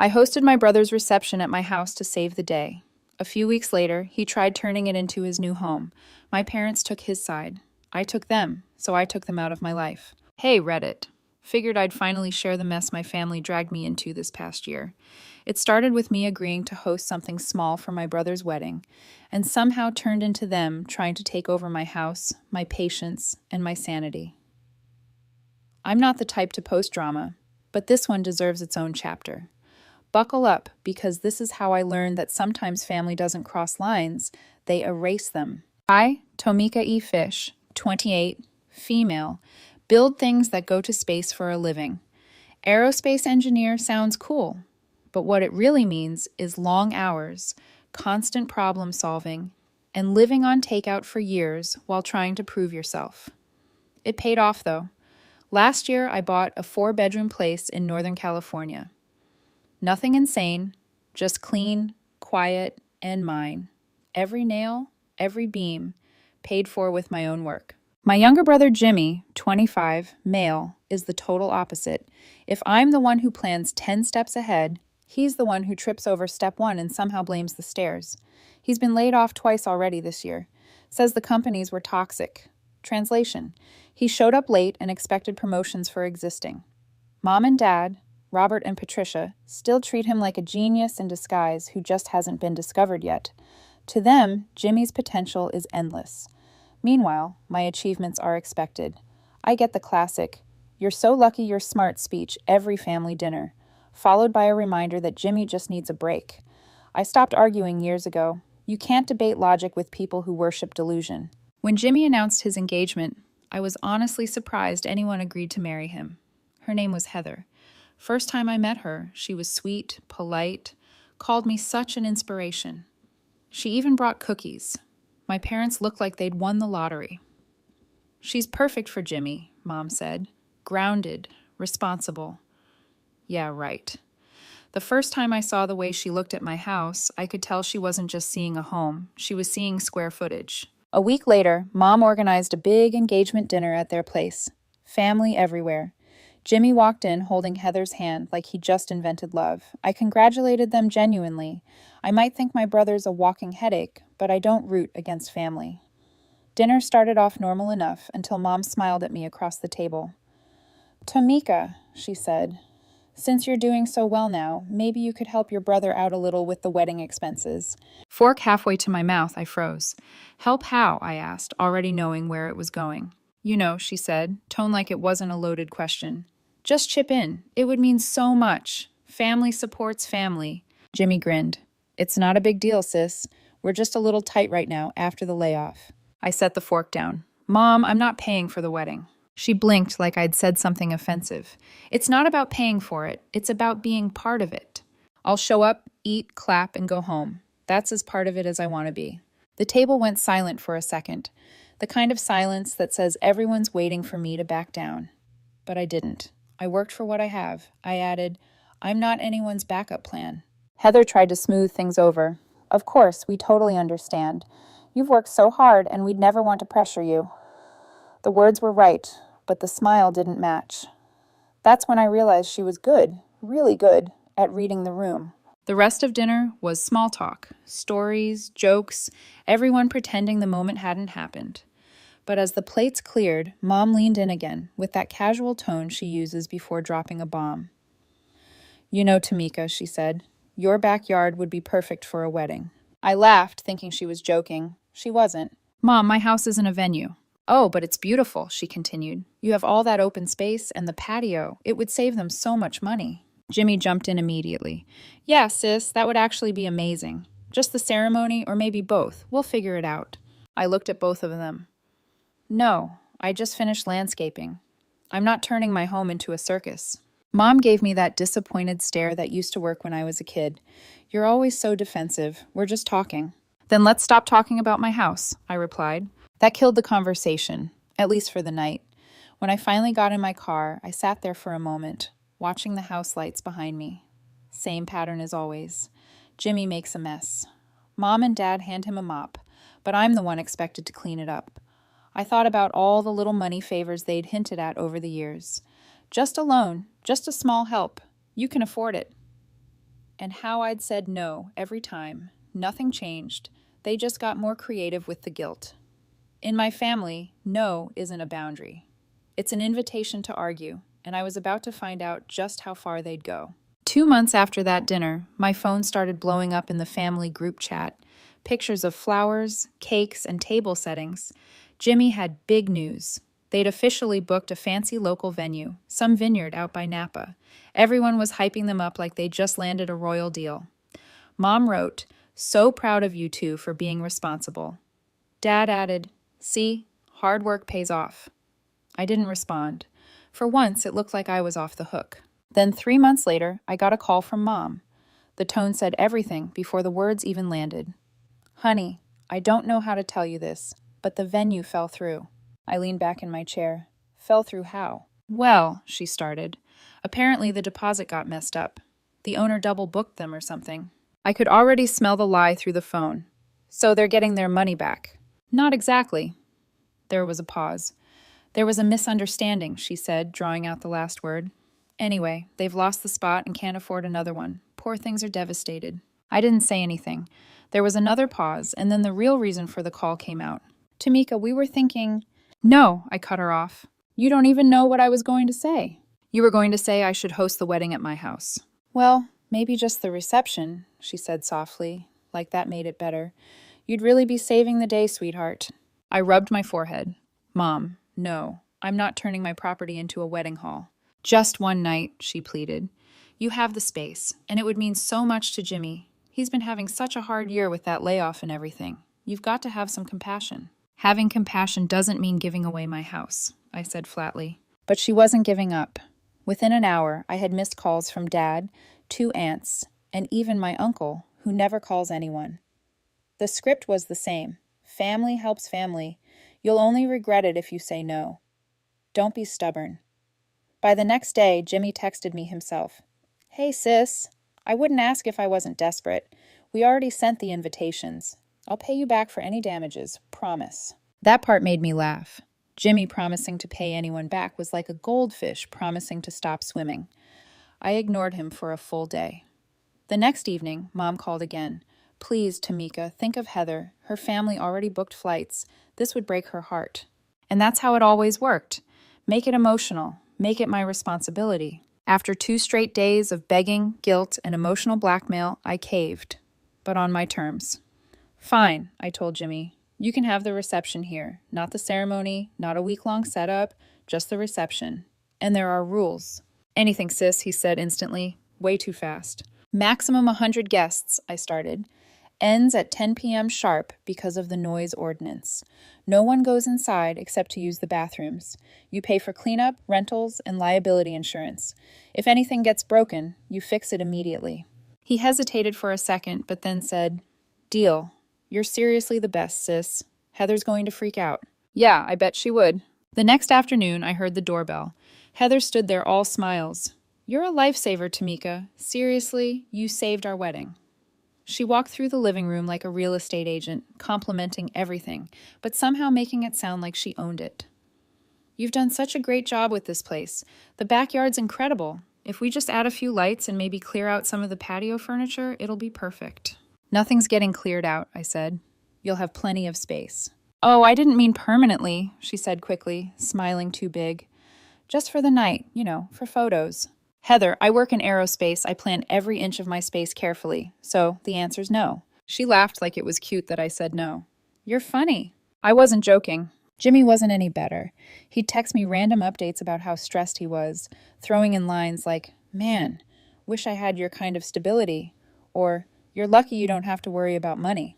I hosted my brother's reception at my house to save the day. A few weeks later, he tried turning it into his new home. My parents took his side. I took them, so I took them out of my life. Hey, Reddit. Figured I'd finally share the mess my family dragged me into this past year. It started with me agreeing to host something small for my brother's wedding, and somehow turned into them trying to take over my house, my patience, and my sanity. I'm not the type to post drama, but this one deserves its own chapter. Buckle up, because this is how I learned that sometimes family doesn't cross lines, they erase them. I, Tomika E. Fish, 28, female, build things that go to space for a living. Aerospace engineer sounds cool, but what it really means is long hours, constant problem solving, and living on takeout for years while trying to prove yourself. It paid off, though. Last year, I bought a 4-bedroom place in Northern California. Nothing insane, just clean, quiet, and mine. Every nail, every beam, paid for with my own work. My younger brother Jimmy, 25, male, is the total opposite. If I'm the one who plans 10 steps ahead, he's the one who trips over step 1 and somehow blames the stairs. He's been laid off twice already this year. Says the companies were toxic. Translation: he showed up late and expected promotions for existing. Mom and Dad, Robert and Patricia, still treat him like a genius in disguise who just hasn't been discovered yet. To them, Jimmy's potential is endless. Meanwhile, my achievements are expected. I get the classic, "You're so lucky you're smart" speech every family dinner, followed by a reminder that Jimmy just needs a break. I stopped arguing years ago. You can't debate logic with people who worship delusion. When Jimmy announced his engagement, I was honestly surprised anyone agreed to marry him. Her name was Heather. First time I met her, she was sweet, polite, called me such an inspiration. She even brought cookies. My parents looked like they'd won the lottery. She's perfect for Jimmy, Mom said. Grounded, responsible. Yeah, right. The first time I saw the way she looked at my house, I could tell she wasn't just seeing a home, she was seeing square footage. A week later, Mom organized a big engagement dinner at their place. Family everywhere. Jimmy walked in holding Heather's hand like he just invented love. I congratulated them genuinely. I might think my brother's a walking headache, but I don't root against family. Dinner started off normal enough until Mom smiled at me across the table. "Tomika," she said, "since you're doing so well now, maybe you could help your brother out a little with the wedding expenses." Fork halfway to my mouth, I froze. "Help how?" I asked, already knowing where it was going. "You know," she said, tone like it wasn't a loaded question. "Just chip in. It would mean so much. Family supports family." Jimmy grinned. "It's not a big deal, sis. We're just a little tight right now after the layoff." I set the fork down. "Mom, I'm not paying for the wedding." She blinked like I'd said something offensive. "It's not about paying for it. It's about being part of it. I'll show up, eat, clap, and go home. That's as part of it as I want to be." The table went silent for a second, the kind of silence that says everyone's waiting for me to back down. But I didn't. I worked for what I have. I added, "I'm not anyone's backup plan." Heather tried to smooth things over. "Of course, we totally understand. You've worked so hard and we'd never want to pressure you." The words were right, but the smile didn't match. That's when I realized she was good, really good, at reading the room. The rest of dinner was small talk, stories, jokes, everyone pretending the moment hadn't happened. But as the plates cleared, Mom leaned in again, with that casual tone she uses before dropping a bomb. "You know, Tomika," she said, "your backyard would be perfect for a wedding." I laughed, thinking she was joking. She wasn't. "Mom, my house isn't a venue." "Oh, but it's beautiful," she continued. "You have all that open space and the patio. It would save them so much money." Jimmy jumped in immediately. "Yeah, sis, that would actually be amazing. Just the ceremony, or maybe both. We'll figure it out." I looked at both of them. "No, I just finished landscaping. I'm not turning my home into a circus." Mom gave me that disappointed stare that used to work when I was a kid. "You're always so defensive. We're just talking." "Then let's stop talking about my house," I replied. That killed the conversation, at least for the night. When I finally got in my car, I sat there for a moment, watching the house lights behind me. Same pattern as always. Jimmy makes a mess. Mom and Dad hand him a mop, but I'm the one expected to clean it up. I thought about all the little money favors they'd hinted at over the years. "Just a loan, just a small help. You can afford it." and how I'd said no every time. Nothing changed. They just got more creative with the guilt. In my family, no isn't a boundary. It's an invitation to argue, and I was about to find out just how far they'd go. 2 months after that dinner, my phone started blowing up in the family group chat. Pictures of flowers, cakes, and table settings. Jimmy had big news. They'd officially booked a fancy local venue, some vineyard out by Napa. Everyone was hyping them up like they just landed a royal deal. Mom wrote, "So proud of you two for being responsible." Dad added, "See, hard work pays off." I didn't respond. For once, it looked like I was off the hook. Then 3 months later, I got a call from Mom. The tone said everything before the words even landed. "Honey, I don't know how to tell you this, but the venue fell through." I leaned back in my chair. "Fell through how?" "Well," she started. "Apparently the deposit got messed up. The owner double booked them or something." I could already smell the lie through the phone. "So they're getting their money back?" "Not exactly." There was a pause. "There was a misunderstanding," she said, drawing out the last word. "Anyway, they've lost the spot and can't afford another one. Poor things are devastated." I didn't say anything. There was another pause, and then the real reason for the call came out. "Tamika, we were thinking—" "No," I cut her off. "You don't even know what I was going to say." "You were going to say I should host the wedding at my house." "Well, maybe just the reception," she said softly, like that made it better. "You'd really be saving the day, sweetheart." I rubbed my forehead. "Mom, no, I'm not turning my property into a wedding hall." "Just one night," she pleaded. "You have the space, and it would mean so much to Jimmy. He's been having such a hard year with that layoff and everything. You've got to have some compassion." "Having compassion doesn't mean giving away my house," I said flatly. But she wasn't giving up. Within an hour, I had missed calls from Dad, 2 aunts, and even my uncle, who never calls anyone. The script was the same. Family helps family. You'll only regret it if you say no. Don't be stubborn. By the next day, Jimmy texted me himself. "Hey, sis. I wouldn't ask if I wasn't desperate. We already sent the invitations. I'll pay you back for any damages, promise." That part made me laugh. Jimmy promising to pay anyone back was like a goldfish promising to stop swimming. I ignored him for a full day. The next evening, Mom called again. "Please, Tamika, think of Heather. Her family already booked flights. This would break her heart." And that's how it always worked. Make it emotional. Make it my responsibility. After 2 straight days of begging, guilt, and emotional blackmail, I caved. But on my terms. "Fine," I told Jimmy. "You can have the reception here. Not the ceremony, not a week-long setup, just the reception. And there are rules." "Anything, sis," he said instantly. Way too fast. "Maximum 100 guests," I started. "Ends at 10 p.m. sharp because of the noise ordinance. No one goes inside except to use the bathrooms. You pay for cleanup, rentals, and liability insurance. If anything gets broken, you fix it immediately." He hesitated for a second, but then said, "Deal. You're seriously the best, sis. Heather's going to freak out." Yeah, I bet she would. The next afternoon, I heard the doorbell. Heather stood there all smiles. "You're a lifesaver, Tamika. Seriously, you saved our wedding." She walked through the living room like a real estate agent, complimenting everything, but somehow making it sound like she owned it. "You've done such a great job with this place. The backyard's incredible. If we just add a few lights and maybe clear out some of the patio furniture, it'll be perfect." "Nothing's getting cleared out," I said. "You'll have plenty of space." "Oh, I didn't mean permanently," she said quickly, smiling too big. "Just for the night, for photos." "Heather, I work in aerospace. I plan every inch of my space carefully. So the answer's no." She laughed like it was cute that I said no. "You're funny." I wasn't joking. Jimmy wasn't any better. He'd text me random updates about how stressed he was, throwing in lines like, "Man, wish I had your kind of stability," or "You're lucky you don't have to worry about money."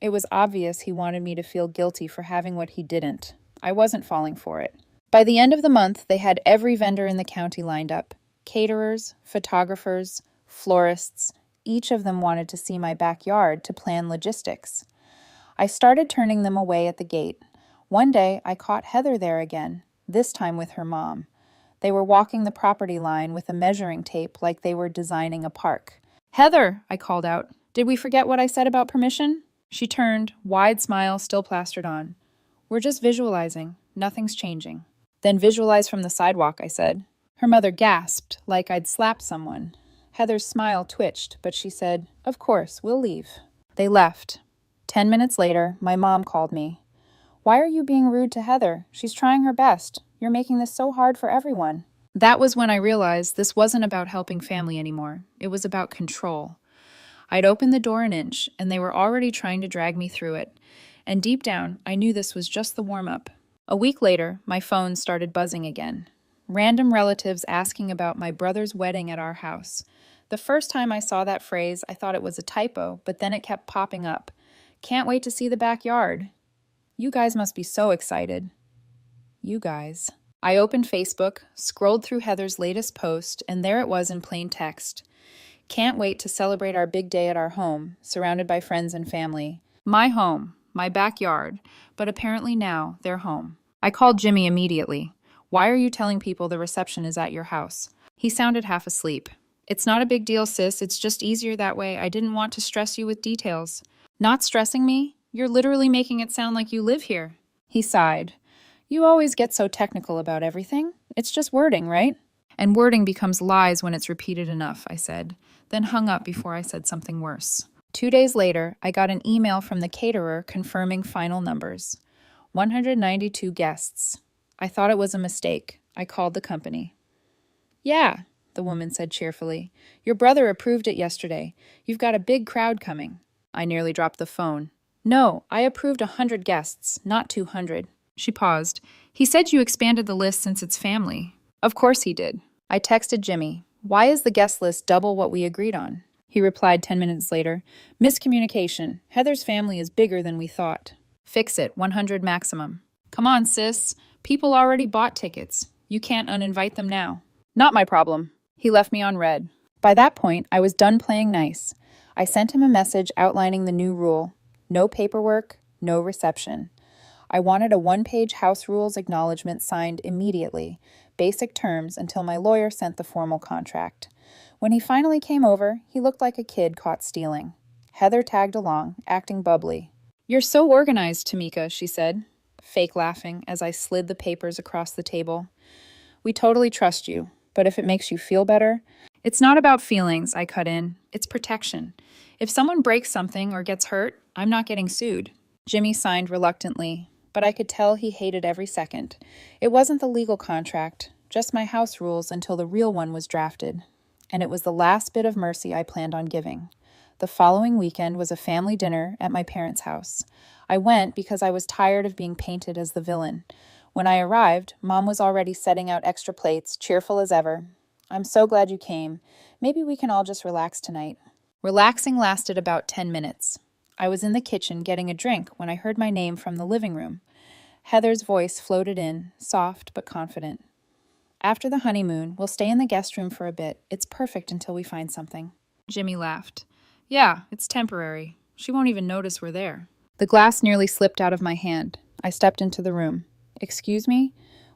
It was obvious he wanted me to feel guilty for having what he didn't. I wasn't falling for it. By the end of the month, they had every vendor in the county lined up. Caterers, photographers, florists. Each of them wanted to see my backyard to plan logistics. I started turning them away at the gate. One day, I caught Heather there again, this time with her mom. They were walking the property line with a measuring tape like they were designing a park. "Heather," I called out, "did we forget what I said about permission?" She turned, wide smile still plastered on. "We're just visualizing. Nothing's changing." "Then visualize from the sidewalk," I said. Her mother gasped, like I'd slapped someone. Heather's smile twitched, but she said, "Of course, we'll leave." They left. 10 minutes later, my mom called me. "Why are you being rude to Heather? She's trying her best. You're making this so hard for everyone." That was when I realized this wasn't about helping family anymore. It was about control. I'd opened the door an inch, and they were already trying to drag me through it. And deep down, I knew this was just the warm-up. A week later, my phone started buzzing again. Random relatives asking about my brother's wedding at our house. The first time I saw that phrase, I thought it was a typo, but then it kept popping up. "Can't wait to see the backyard." You guys must be so excited. You guys. I opened Facebook, scrolled through Heather's latest post, and there it was in plain text. "Can't wait to celebrate our big day at our home, surrounded by friends and family." My home, my backyard, but apparently now they're home. I called Jimmy immediately. "Why are you telling people the reception is at your house?" He sounded half asleep. "It's not a big deal, sis. It's just easier that way. I didn't want to stress you with details." "Not stressing me? You're literally making it sound like you live here." He sighed. "You always get so technical about everything. It's just wording, right?" "And wording becomes lies when it's repeated enough," I said, then hung up before I said something worse. 2 days later, I got an email from the caterer confirming final numbers. 192 guests. I thought it was a mistake. I called the company. "Yeah," the woman said cheerfully. "Your brother approved it yesterday. You've got a big crowd coming." I nearly dropped the phone. "No, I approved 100 guests, not 200. She paused. "He said you expanded the list since it's family." "Of course he did." I texted Jimmy. "Why is the guest list double what we agreed on?" He replied 10 minutes later. "Miscommunication. Heather's family is bigger than we thought." "Fix it, 100 maximum." "Come on, sis. People already bought tickets. You can't uninvite them now." "Not my problem." He left me on red. By that point, I was done playing nice. I sent him a message outlining the new rule. No paperwork, no reception. I wanted a one-page house rules acknowledgement signed immediately, basic terms until my lawyer sent the formal contract. When he finally came over, he looked like a kid caught stealing. Heather tagged along, acting bubbly. "You're so organized, Tamika," she said, fake laughing as I slid the papers across the table. "We totally trust you, but if it makes you feel better..." "It's not about feelings," I cut in. "It's protection. If someone breaks something or gets hurt, I'm not getting sued." Jimmy signed reluctantly, but I could tell he hated every second. It wasn't the legal contract, just my house rules until the real one was drafted. And it was the last bit of mercy I planned on giving. The following weekend was a family dinner at my parents' house. I went because I was tired of being painted as the villain. When I arrived, Mom was already setting out extra plates, cheerful as ever. "I'm so glad you came. Maybe we can all just relax tonight." Relaxing lasted about 10 minutes. I was in the kitchen getting a drink when I heard my name from the living room. Heather's voice floated in, soft but confident. "After the honeymoon, we'll stay in the guest room for a bit. It's perfect until we find something." Jimmy laughed. "Yeah, it's temporary. She won't even notice we're there." The glass nearly slipped out of my hand. I stepped into the room. "Excuse me?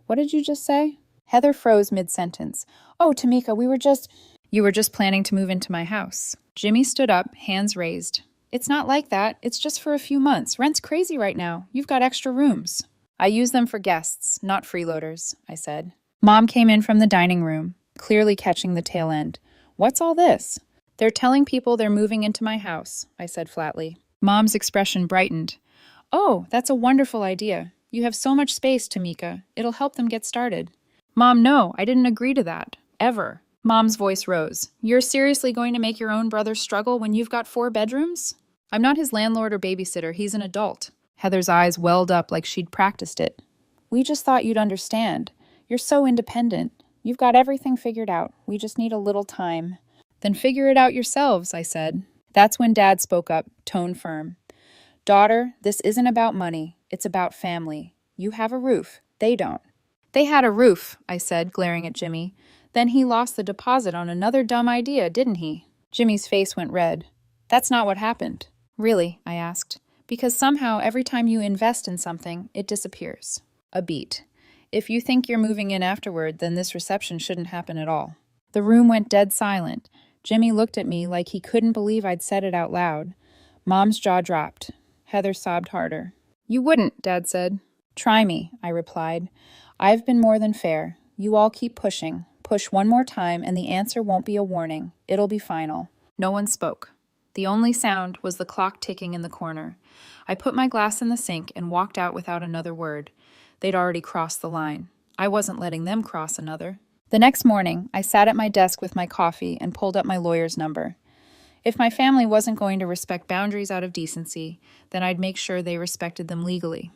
What did you just say?" Heather froze mid-sentence. "Oh, Tamika, we were just..." "You were just planning to move into my house." Jimmy stood up, hands raised. "It's not like that. It's just for a few months. Rent's crazy right now. You've got extra rooms." "I use them for guests, not freeloaders," I said. Mom came in from the dining room, clearly catching the tail end. "What's all this?" "They're telling people they're moving into my house," I said flatly. Mom's expression brightened. "Oh, that's a wonderful idea. You have so much space, Tamika. It'll help them get started." "Mom, no, I didn't agree to that. Ever." Mom's voice rose. "You're seriously going to make your own brother struggle when you've got 4 bedrooms? I'm not his landlord or babysitter. He's an adult." Heather's eyes welled up like she'd practiced it. "We just thought you'd understand. You're so independent. You've got everything figured out. We just need a little time." "Then figure it out yourselves," I said. That's when Dad spoke up, tone firm. "Daughter, this isn't about money. It's about family. You have a roof. They don't." "They had a roof," I said, glaring at Jimmy. "Then he lost the deposit on another dumb idea, didn't he?" Jimmy's face went red. "That's not what happened." "Really?" I asked. "Because somehow every time you invest in something, it disappears." A beat. "If you think you're moving in afterward, then this reception shouldn't happen at all." The room went dead silent. Jimmy looked at me like he couldn't believe I'd said it out loud. Mom's jaw dropped. Heather sobbed harder. "You wouldn't," Dad said. "Try me," I replied. "I've been more than fair. You all keep pushing push one more time and the answer won't be a warning. It'll be final. No one spoke. The only sound was the clock ticking in the corner. I put my glass in the sink and walked out without another word. They'd already crossed the line. I wasn't letting them cross another. The next morning, I sat at my desk with my coffee and pulled up my lawyer's number. If my family wasn't going to respect boundaries out of decency, then I'd make sure they respected them legally.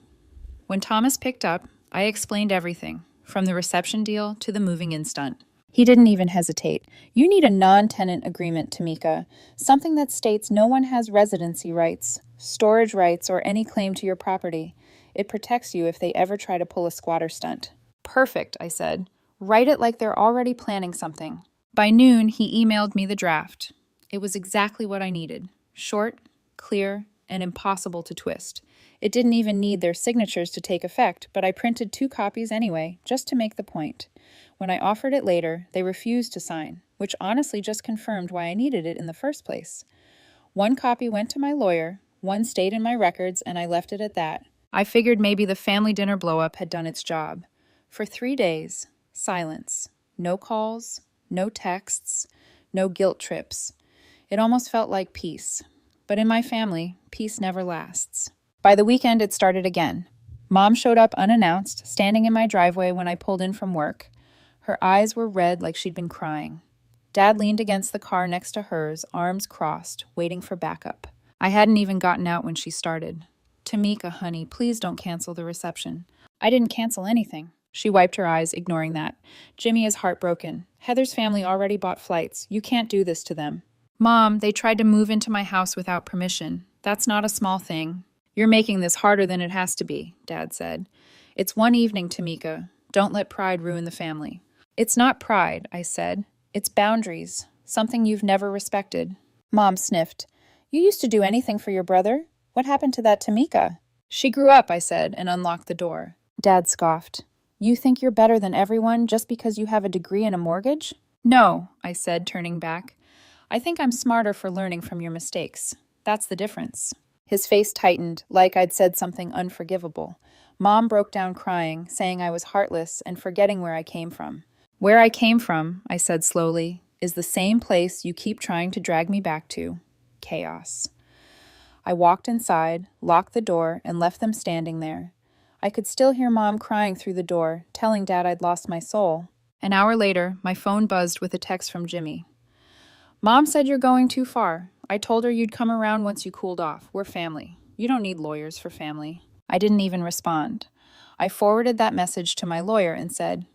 When Thomas picked up, I explained everything, from the reception deal to the moving in stunt. He didn't even hesitate. You need a non-tenant agreement, Tamika, something that states no one has residency rights, storage rights, or any claim to your property. It protects you if they ever try to pull a squatter stunt. Perfect, I said. Write it like they're already planning something. By noon, he emailed me the draft. It was exactly what I needed. Short, clear, and impossible to twist. It didn't even need their signatures to take effect, but I printed 2 copies anyway, just to make the point. When I offered it later, they refused to sign, which honestly just confirmed why I needed it in the first place. 1 copy went to my lawyer, 1 stayed in my records, and I left it at that. I figured maybe the family dinner blow-up had done its job. For 3 days, silence. No calls, no texts, no guilt trips. It almost felt like peace. But in my family, peace never lasts. By the weekend, it started again. Mom showed up unannounced, standing in my driveway when I pulled in from work. Her eyes were red like she'd been crying. Dad leaned against the car next to hers, arms crossed, waiting for backup. I hadn't even gotten out when she started. Tamika, honey, please don't cancel the reception. I didn't cancel anything. She wiped her eyes, ignoring that. Jimmy is heartbroken. Heather's family already bought flights. You can't do this to them. Mom, they tried to move into my house without permission. That's not a small thing. You're making this harder than it has to be, Dad said. It's one evening, Tamika. Don't let pride ruin the family. It's not pride, I said. It's boundaries, something you've never respected. Mom sniffed. You used to do anything for your brother? What happened to that Tamika? She grew up, I said, and unlocked the door. Dad scoffed. You think you're better than everyone just because you have a degree and a mortgage? No, I said, turning back. I think I'm smarter for learning from your mistakes. That's the difference. His face tightened, like I'd said something unforgivable. Mom broke down crying, saying I was heartless and forgetting where I came from. Where I came from, I said slowly, is the same place you keep trying to drag me back to. Chaos. I walked inside, locked the door, and left them standing there. I could still hear Mom crying through the door, telling Dad I'd lost my soul. An hour later, my phone buzzed with a text from Jimmy. Mom said you're going too far. I told her you'd come around once you cooled off. We're family. You don't need lawyers for family. I didn't even respond. I forwarded that message to my lawyer and said,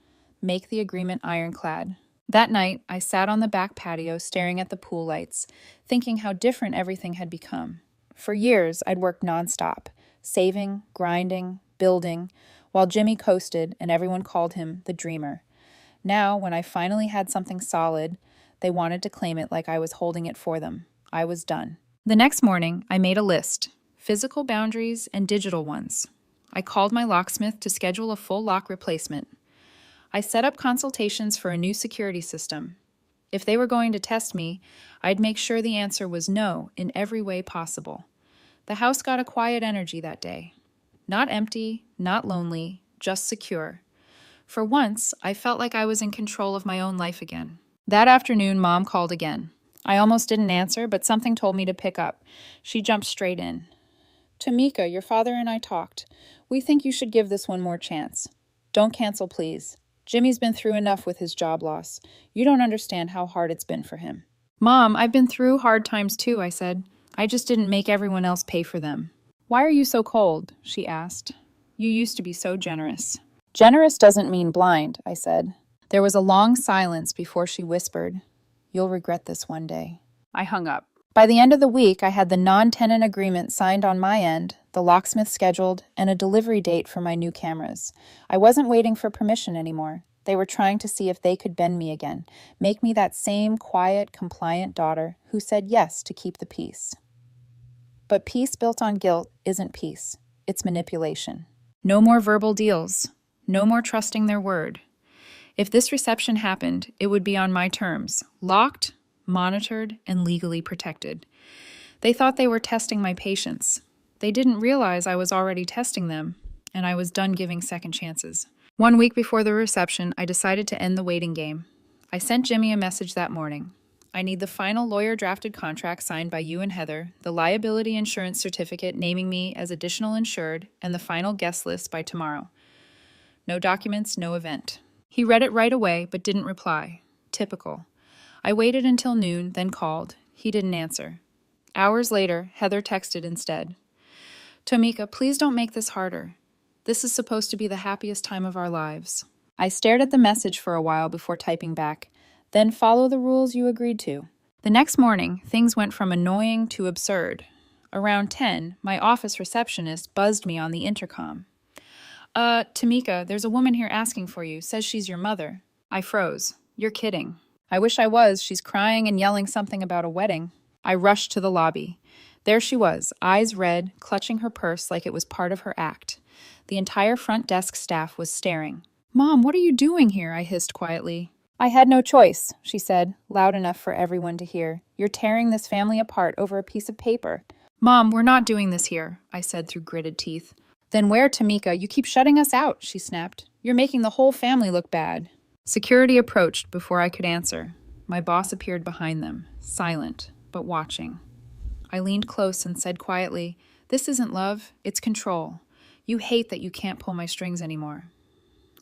make the agreement ironclad. That night, I sat on the back patio staring at the pool lights, thinking how different everything had become. For years, I'd worked nonstop, saving, grinding, building, while Jimmy coasted and everyone called him the dreamer. Now, when I finally had something solid, they wanted to claim it like I was holding it for them. I was done. The next morning, I made a list, physical boundaries and digital ones. I called my locksmith to schedule a full lock replacement. I set up consultations for a new security system. If they were going to test me, I'd make sure the answer was no in every way possible. The house got a quiet energy that day. Not empty, not lonely, just secure. For once, I felt like I was in control of my own life again. That afternoon, Mom called again. I almost didn't answer, but something told me to pick up. She jumped straight in. Tamika, your father and I talked. We think you should give this one more chance. Don't cancel, please. Jimmy's been through enough with his job loss. You don't understand how hard it's been for him. Mom, I've been through hard times too, I said. I just didn't make everyone else pay for them. Why are you so cold? She asked. You used to be so generous. Generous doesn't mean blind, I said. There was a long silence before she whispered, You'll regret this one day. I hung up. By the end of the week, I had the non-tenant agreement signed on my end, the locksmith scheduled, and a delivery date for my new cameras. I wasn't waiting for permission anymore. They were trying to see if they could bend me again, make me that same quiet, compliant daughter who said yes to keep the peace. But peace built on guilt isn't peace. It's manipulation. No more verbal deals. No more trusting their word. If this reception happened, it would be on my terms, locked, monitored, and legally protected. They thought they were testing my patience. They didn't realize I was already testing them, and I was done giving second chances. 1 week before the reception, I decided to end the waiting game. I sent Jimmy a message that morning. I need the final lawyer-drafted contract signed by you and Heather, the liability insurance certificate naming me as additional insured, and the final guest list by tomorrow. No documents, no event. He read it right away, but didn't reply. Typical. I waited until noon, then called. He didn't answer. Hours later, Heather texted instead. Tomika, please don't make this harder. This is supposed to be the happiest time of our lives. I stared at the message for a while before typing back. Then follow the rules you agreed to. The next morning, things went from annoying to absurd. Around 10, my office receptionist buzzed me on the intercom. Tomika, there's a woman here asking for you. Says she's your mother. I froze. You're kidding. I wish I was. She's crying and yelling something about a wedding. I rushed to the lobby. There she was, eyes red, clutching her purse like it was part of her act. The entire front desk staff was staring. Mom, what are you doing here? I hissed quietly. I had no choice, she said, loud enough for everyone to hear. You're tearing this family apart over a piece of paper. Mom, we're not doing this here, I said through gritted teeth. Then where, Tomika? You keep shutting us out, she snapped. You're making the whole family look bad. Security approached before I could answer. My boss appeared behind them, silent, but watching. I leaned close and said quietly, This isn't love, it's control. You hate that you can't pull my strings anymore.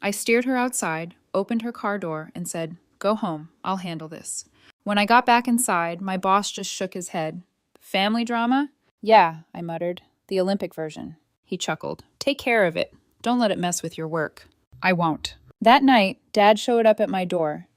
I steered her outside, opened her car door, and said, Go home, I'll handle this. When I got back inside, my boss just shook his head. Family drama? Yeah, I muttered. The Olympic version. He chuckled. Take care of it. Don't let it mess with your work. I won't. That night, Dad showed up at my door.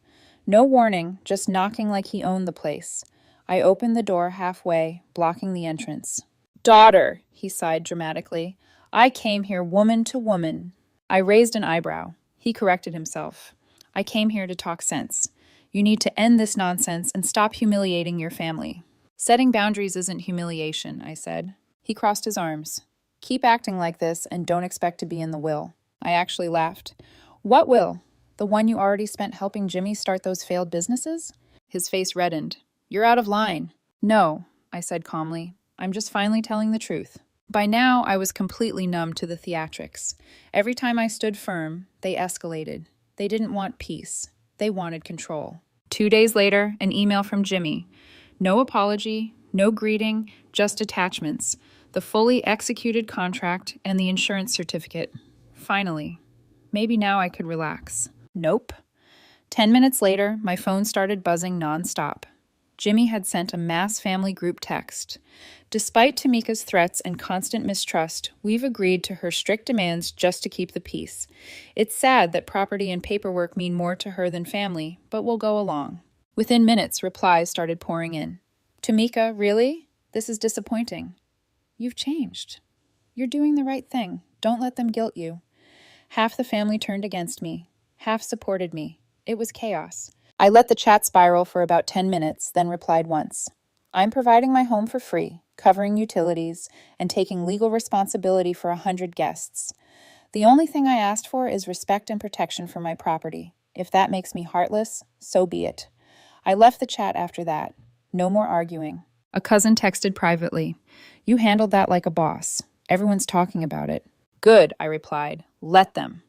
No warning, just knocking like he owned the place. I opened the door halfway, blocking the entrance. Daughter, he sighed dramatically. I came here woman to woman. I raised an eyebrow. He corrected himself. I came here to talk sense. You need to end this nonsense and stop humiliating your family. Setting boundaries isn't humiliation, I said. He crossed his arms. Keep acting like this and don't expect to be in the will. I actually laughed. What will? The one you already spent helping Jimmy start those failed businesses? His face reddened. You're out of line. No, I said calmly. I'm just finally telling the truth. By now, I was completely numb to the theatrics. Every time I stood firm, they escalated. They didn't want peace. They wanted control. 2 days later, an email from Jimmy. No apology, no greeting, just attachments. The fully executed contract and the insurance certificate. Finally. Maybe now I could relax. Nope. 10 minutes later, my phone started buzzing nonstop. Jimmy had sent a mass family group text. Despite Tomika's threats and constant mistrust, we've agreed to her strict demands just to keep the peace. It's sad that property and paperwork mean more to her than family, but we'll go along. Within minutes, replies started pouring in. Tomika, really? This is disappointing. You've changed. You're doing the right thing. Don't let them guilt you. Half the family turned against me. Half supported me. It was chaos. I let the chat spiral for about 10 minutes, then replied once. I'm providing my home for free, covering utilities, and taking legal responsibility for 100 guests. The only thing I asked for is respect and protection for my property. If that makes me heartless, so be it. I left the chat after that. No more arguing. A cousin texted privately. You handled that like a boss. Everyone's talking about it. Good, I replied. Let them.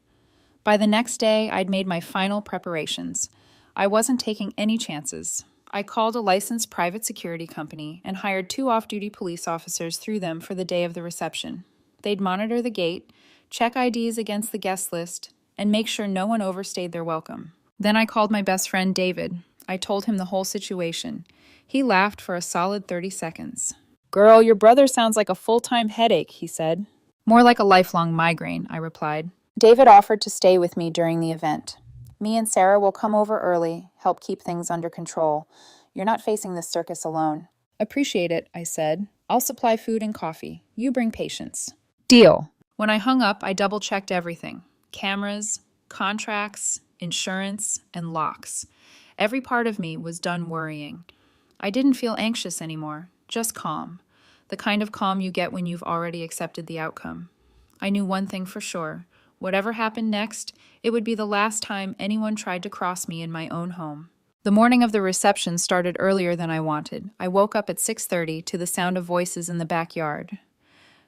By the next day, I'd made my final preparations. I wasn't taking any chances. I called a licensed private security company and hired 2 off-duty police officers through them for the day of the reception. They'd monitor the gate, check IDs against the guest list, and make sure no one overstayed their welcome. Then I called my best friend, David. I told him the whole situation. He laughed for a solid 30 seconds. Girl, your brother sounds like a full-time headache, he said. More like a lifelong migraine, I replied. David offered to stay with me during the event. Me and Sarah will come over early, help keep things under control. You're not facing this circus alone. Appreciate it, I said. I'll supply food and coffee. You bring patience. Deal. When I hung up, I double-checked everything. Cameras, contracts, insurance, and locks. Every part of me was done worrying. I didn't feel anxious anymore, just calm. The kind of calm you get when you've already accepted the outcome. I knew one thing for sure. Whatever happened next, it would be the last time anyone tried to cross me in my own home. The morning of the reception started earlier than I wanted. I woke up at 6:30 to the sound of voices in the backyard.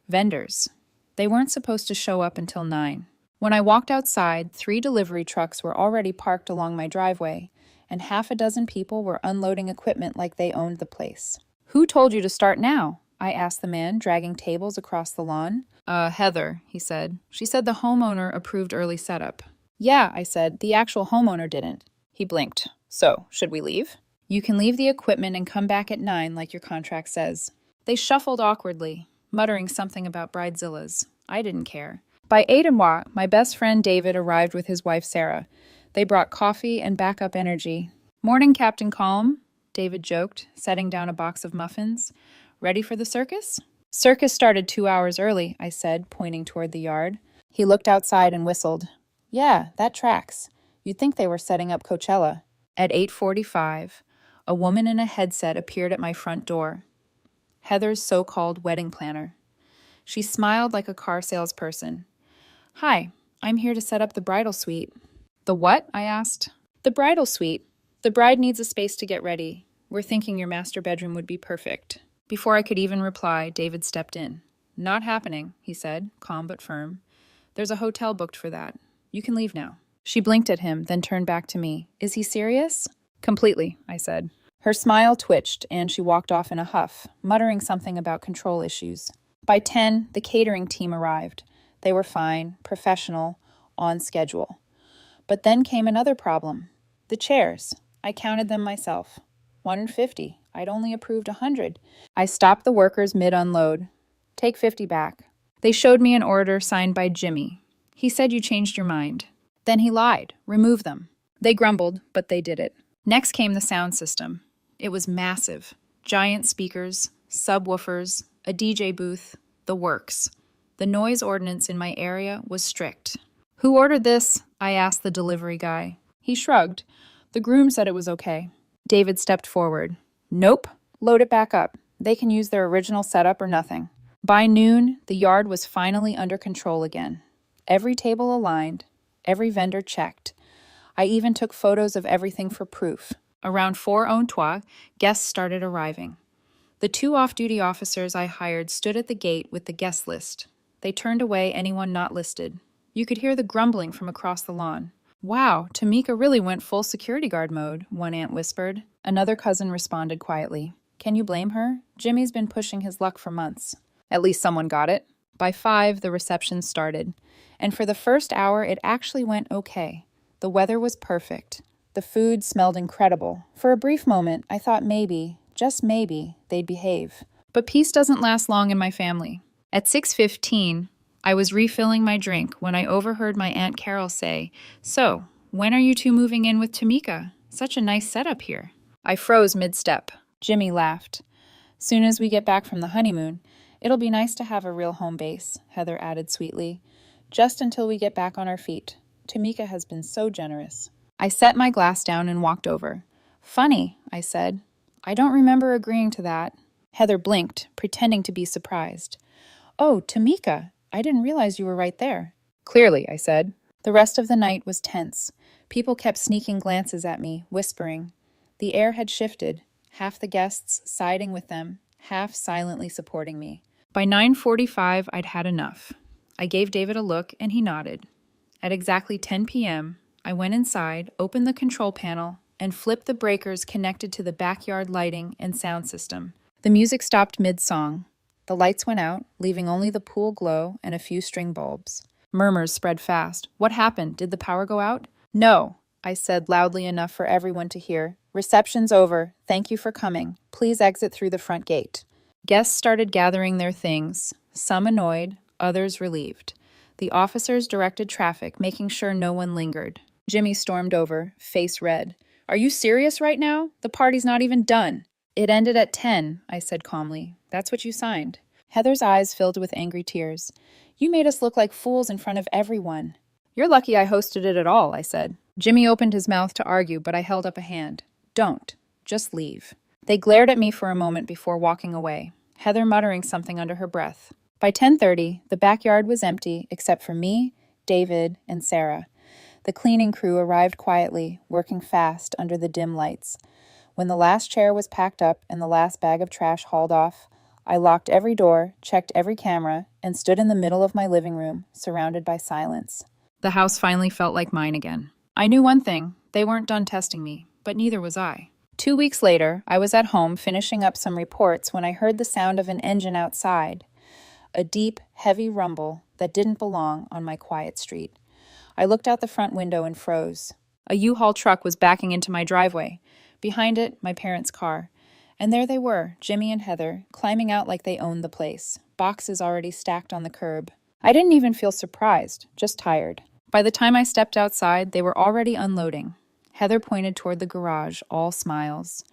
Vendors. They weren't supposed to show up until 9. When I walked outside, 3 delivery trucks were already parked along my driveway, and half a dozen people were unloading equipment like they owned the place. "Who told you to start now?" I asked the man, dragging tables across the lawn. Heather," he said. "She said the homeowner approved early setup." "Yeah," I said, "the actual homeowner didn't." He blinked. "So, should we leave?" "You can leave the equipment and come back at 9 like your contract says." They shuffled awkwardly, muttering something about bridezillas. I didn't care. By 8 my best friend David arrived with his wife Sarah. They brought coffee and backup energy. "Morning, Captain Calm," David joked, setting down a box of muffins. "Ready for the circus?" "Circus started 2 hours early," I said, pointing toward the yard. He looked outside and whistled. "Yeah, that tracks. You'd think they were setting up Coachella." At 8:45, a woman in a headset appeared at my front door. Heather's so-called wedding planner. She smiled like a car salesperson. "Hi, I'm here to set up the bridal suite." "The what?" I asked. "The bridal suite. The bride needs a space to get ready. We're thinking your master bedroom would be perfect." Before I could even reply, David stepped in. "Not happening," he said, calm but firm. "There's a hotel booked for that. You can leave now." She blinked at him, then turned back to me. "Is he serious?" "Completely," I said. Her smile twitched, and she walked off in a huff, muttering something about control issues. By 10, the catering team arrived. They were fine, professional, on schedule. But then came another problem. The chairs. I counted them myself. 150. I'd only approved 100. I stopped the workers mid-unload. "Take 50 back." They showed me an order signed by Jimmy. "He said you changed your mind." Then he lied. "Remove them." They grumbled, but they did it. Next came the sound system. It was massive. Giant speakers, subwoofers, a DJ booth, the works. The noise ordinance in my area was strict. "Who ordered this?" I asked the delivery guy. He shrugged. "The groom said it was okay." David stepped forward. "Nope. Load it back up. They can use their original setup or nothing." By noon, the yard was finally under control again. Every table aligned, every vendor checked. I even took photos of everything for proof. Around 4:03, guests started arriving. The 2 off-duty officers I hired stood at the gate with the guest list. They turned away anyone not listed. You could hear the grumbling from across the lawn. "Wow, Tamika really went full security guard mode," one aunt whispered. Another cousin responded quietly. "Can you blame her? Jimmy's been pushing his luck for months." At least someone got it. By 5, the reception started. And for the first hour, it actually went okay. The weather was perfect. The food smelled incredible. For a brief moment, I thought maybe, just maybe, they'd behave. But peace doesn't last long in my family. At 6:15, I was refilling my drink when I overheard my Aunt Carol say, "So, when are you two moving in with Tamika? Such a nice setup here." I froze mid-step. Jimmy laughed. "Soon as we get back from the honeymoon, it'll be nice to have a real home base," Heather added sweetly. "Just until we get back on our feet. Tamika has been so generous." I set my glass down and walked over. "Funny," I said. "I don't remember agreeing to that." Heather blinked, pretending to be surprised. "Oh, Tamika, I didn't realize you were right there." "Clearly," I said. The rest of the night was tense. People kept sneaking glances at me, whispering. The air had shifted, half the guests siding with them, half silently supporting me. By 9:45, I'd had enough. I gave David a look, and he nodded. At exactly 10 p.m., I went inside, opened the control panel, and flipped the breakers connected to the backyard lighting and sound system. The music stopped mid-song. The lights went out, leaving only the pool glow and a few string bulbs. Murmurs spread fast. "What happened? Did the power go out?" "No," I said loudly enough for everyone to hear. "Reception's over. Thank you for coming. Please exit through the front gate." Guests started gathering their things, some annoyed, others relieved. The officers directed traffic, making sure no one lingered. Jimmy stormed over, face red. "Are you serious right now? The party's not even done." "It ended at 10, I said calmly. "That's what you signed." Heather's eyes filled with angry tears. "You made us look like fools in front of everyone." "You're lucky I hosted it at all," I said. Jimmy opened his mouth to argue, but I held up a hand. "Don't. Just leave." They glared at me for a moment before walking away, Heather muttering something under her breath. By 10:30, the backyard was empty except for me, David, and Sarah. The cleaning crew arrived quietly, working fast under the dim lights. When the last chair was packed up and the last bag of trash hauled off, I locked every door, checked every camera, and stood in the middle of my living room, surrounded by silence. The house finally felt like mine again. I knew one thing. They weren't done testing me. but neither was I. 2 weeks later, I was at home finishing up some reports when I heard the sound of an engine outside, a deep, heavy rumble that didn't belong on my quiet street. I looked out the front window and froze. A U-Haul truck was backing into my driveway. Behind it, my parents' car. And there they were, Jimmy and Heather, climbing out like they owned the place, boxes already stacked on the curb. I didn't even feel surprised, just tired. By the time I stepped outside, they were already unloading. Heather pointed toward the garage, all smiles.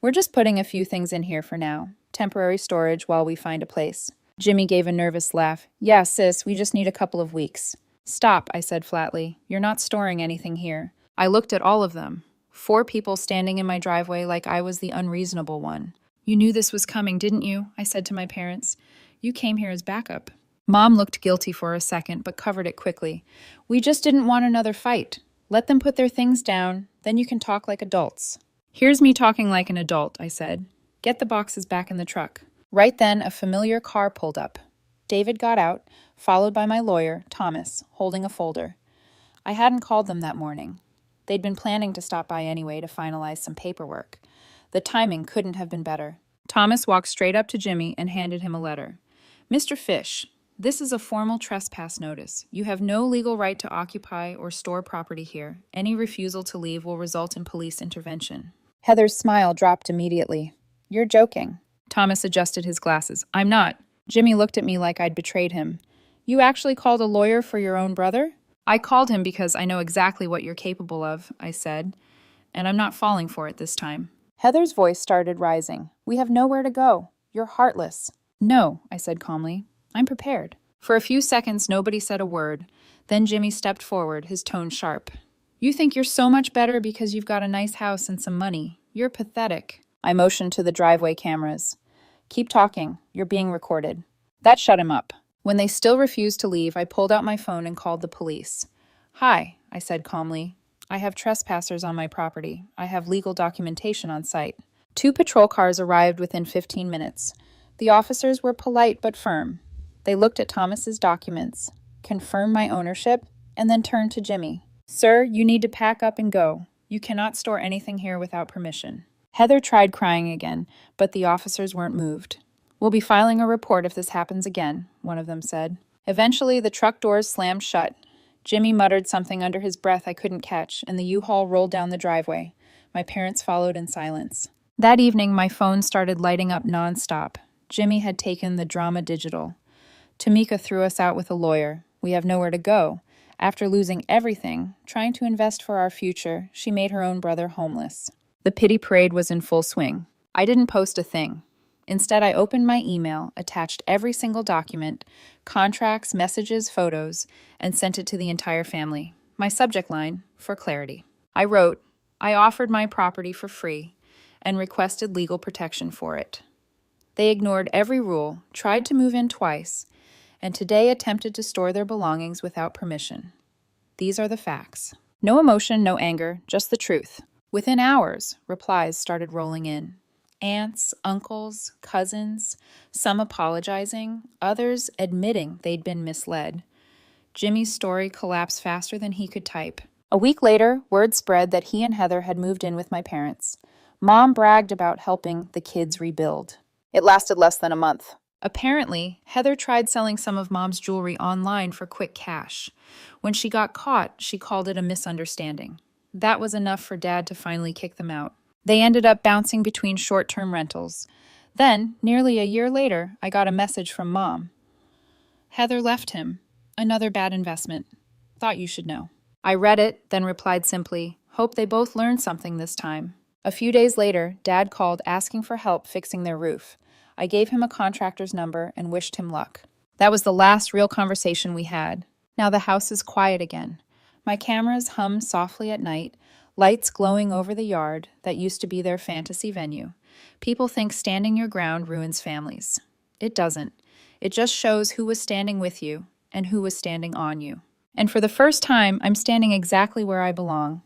We're just putting a few things in here for now. Temporary storage while we find a place. Jimmy gave a nervous laugh. Yeah, sis, we just need a couple of weeks. Stop, I said flatly. You're not storing anything here. I looked at all of them. 4 people standing in my driveway like I was the unreasonable one. You knew this was coming, didn't you? I said to my parents. You came here as backup. Mom looked guilty for a second, but covered it quickly. We just didn't want another fight. Let them put their things down, then you can talk like adults. Here's me talking like an adult, I said. Get the boxes back in the truck. Right then, a familiar car pulled up. David got out, followed by my lawyer, Thomas, holding a folder. I hadn't called them that morning. They'd been planning to stop by anyway to finalize some paperwork. The timing couldn't have been better. Thomas walked straight up to Jimmy and handed him a letter. Mr. Fish, this is a formal trespass notice. You have no legal right to occupy or store property here. Any refusal to leave will result in police intervention. Heather's smile dropped immediately. You're joking. Thomas adjusted his glasses. I'm not. Jimmy looked at me like I'd betrayed him. You actually called a lawyer for your own brother? I called him because I know exactly what you're capable of, I said, and I'm not falling for it this time. Heather's voice started rising. We have nowhere to go. You're heartless. No, I said calmly. I'm prepared. For a few seconds, nobody said a word. Then Jimmy stepped forward, his tone sharp. You think you're so much better because you've got a nice house and some money. You're pathetic. I motioned to the driveway cameras. Keep talking. You're being recorded. That shut him up. When they still refused to leave, I pulled out my phone and called the police. Hi, I said calmly. I have trespassers on my property. I have legal documentation on site. 2 patrol cars arrived within 15 minutes. The officers were polite but firm. They looked at Thomas's documents, confirmed my ownership, and then turned to Jimmy. Sir, you need to pack up and go. You cannot store anything here without permission. Heather tried crying again, but the officers weren't moved. We'll be filing a report if this happens again, one of them said. Eventually, the truck doors slammed shut. Jimmy muttered something under his breath I couldn't catch, and the U-Haul rolled down the driveway. My parents followed in silence. That evening, my phone started lighting up nonstop. Jimmy had taken the drama digital. Tamika threw us out with a lawyer. We have nowhere to go. After losing everything, trying to invest for our future, she made her own brother homeless. The pity parade was in full swing. I didn't post a thing. Instead, I opened my email, attached every single document, contracts, messages, photos, and sent it to the entire family. My subject line, for clarity. I wrote, I offered my property for free and requested legal protection for it. They ignored every rule, tried to move in twice, and today attempted to store their belongings without permission. These are the facts. No emotion, no anger, just the truth. Within hours, replies started rolling in. Aunts, uncles, cousins, some apologizing, others admitting they'd been misled. Jimmy's story collapsed faster than he could type. A week later, word spread that he and Heather had moved in with my parents. Mom bragged about helping the kids rebuild. It lasted less than a month. Apparently, Heather tried selling some of Mom's jewelry online for quick cash. When she got caught, she called it a misunderstanding. That was enough for Dad to finally kick them out. They ended up bouncing between short-term rentals. Then, nearly a year later, I got a message from Mom. Heather left him. Another bad investment. Thought you should know. I read it, then replied simply, hope they both learned something this time. A few days later, Dad called asking for help fixing their roof. I gave him a contractor's number and wished him luck. That was the last real conversation we had. Now the house is quiet again. My cameras hum softly at night, lights glowing over the yard that used to be their fantasy venue. People think standing your ground ruins families. It doesn't. It just shows who was standing with you and who was standing on you. And for the first time, I'm standing exactly where I belong,